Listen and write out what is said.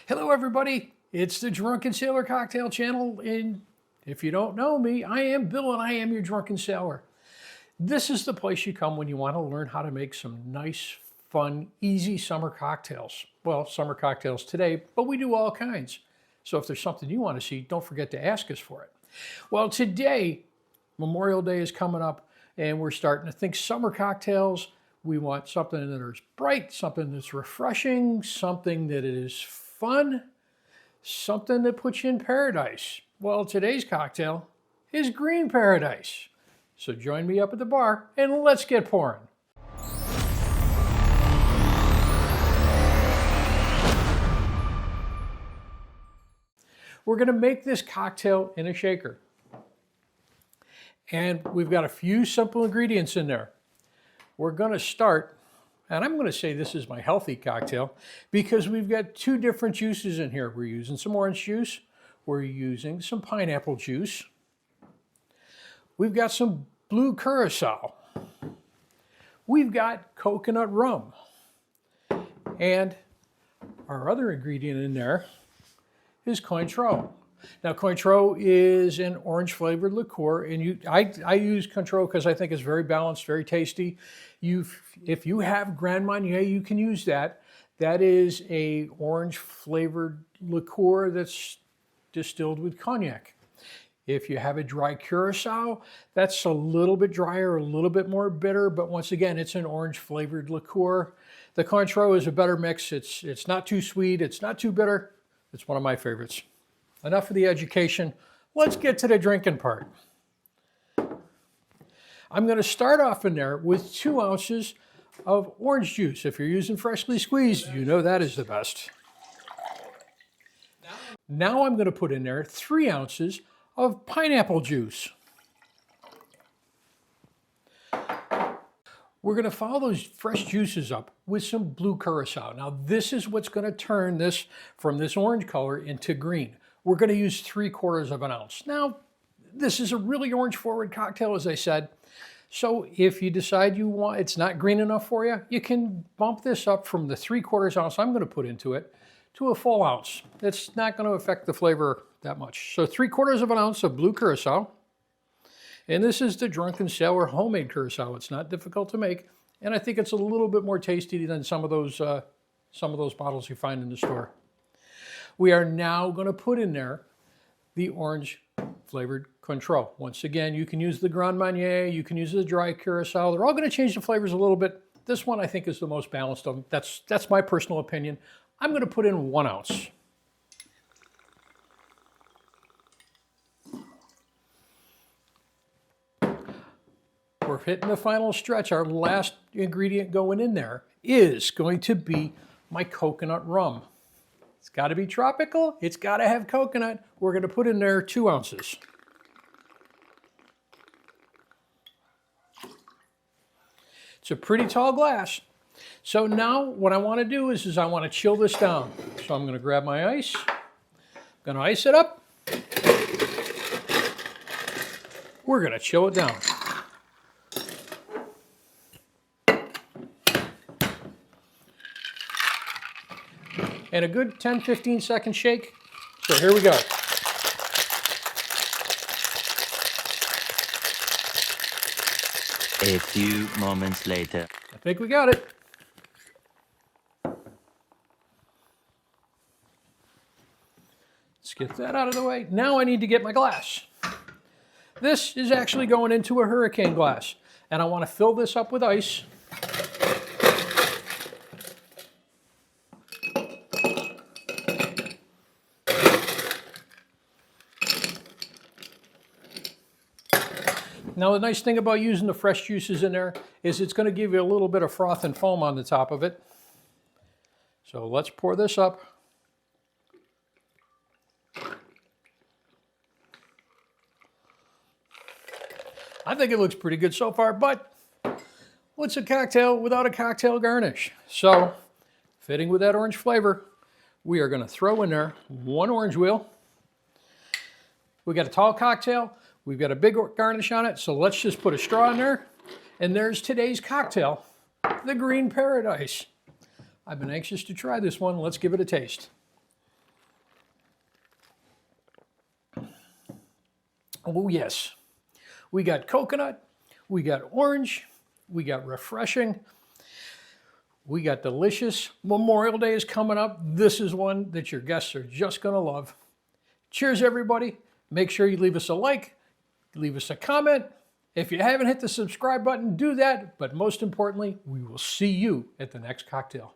Hello everybody, it's the Drunken Sailor Cocktail Channel, and if you don't know me, I am Bill and I am your Drunken Sailor. This is the place you come when you want to learn how to make some nice, fun, easy summer cocktails. Well, summer cocktails today, but we do all kinds. So if there's something you want to see, don't forget to ask us for it. Well, today, Memorial Day is coming up, and we're starting to think summer cocktails. We want something that is bright, something that's refreshing, something that is fun, something that puts you in paradise. Well, today's cocktail is green paradise. So join me up at the bar and let's get pouring. We're going to make this cocktail in a shaker. And we've got a few simple ingredients in there. We're going to start, and I'm going to say this is my healthy cocktail because we've got two different juices in here. We're using some orange juice. We're using some pineapple juice. We've got some blue curacao. We've got coconut rum. And our other ingredient in there is Cointreau. Now, Cointreau is an orange-flavored liqueur, and I use Cointreau because I think it's very balanced, very tasty. If you have Grand Marnier, you can use that. That is a orange-flavored liqueur that's distilled with cognac. If you have a dry curacao, that's a little bit drier, a little bit more bitter, but once again, it's an orange-flavored liqueur. The Cointreau is a better mix. It's not too sweet, it's not too bitter. It's one of my favorites. Enough of the education. Let's get to the drinking part. I'm going to start off in there with 2 ounces of orange juice. If you're using freshly squeezed, you know that is the best. Now I'm going to put in there 3 ounces of pineapple juice. We're going to follow those fresh juices up with some blue curacao. Now this is what's going to turn this from this orange color into green. We're going to use 3/4 of an ounce. Now, this is a really orange-forward cocktail, as I said. So if you decide it's not green enough for you, you can bump this up from the 3/4 ounce I'm going to put into it to a full ounce. It's not going to affect the flavor that much. So 3/4 of an ounce of blue curacao. And this is the Drunken Sailor homemade curacao. It's not difficult to make, and I think it's a little bit more tasty than some of those bottles you find in the store. We are now going to put in there the orange flavored Cointreau. Once again, you can use the Grand Marnier, you can use the dry curacao. They're all going to change the flavors a little bit. This one I think is the most balanced of them. That's my personal opinion. I'm going to put in 1 ounce. We're hitting the final stretch. Our last ingredient going in there is going to be my coconut rum. It's got to be tropical. It's got to have coconut. We're going to put in there 2 ounces. It's a pretty tall glass. So now what I want to do is I want to chill this down. So I'm going to grab my ice. I'm going to ice it up. We're going to chill it down. And a good 10-15 second shake. So here we go. A few moments later. I think we got it. Let's get that out of the way. Now I need to get my glass. This is actually going into a hurricane glass. And I want to fill this up with ice. Now the nice thing about using the fresh juices in there is it's going to give you a little bit of froth and foam on the top of it. So let's pour this up. I think it looks pretty good so far, but what's a cocktail without a cocktail garnish? So, fitting with that orange flavor, we are going to throw in there 1 orange wheel. We got a tall cocktail. We've got a big garnish on it, so let's just put a straw in there. And there's today's cocktail, the Green Paradise. I've been anxious to try this one. Let's give it a taste. Oh yes, we got coconut, we got orange, we got refreshing, we got delicious. Memorial Day is coming up. This is one that your guests are just gonna love. Cheers, everybody. Make sure you leave us a like, leave us a comment. If you haven't hit the subscribe button, do that. But most importantly, we will see you at the next cocktail.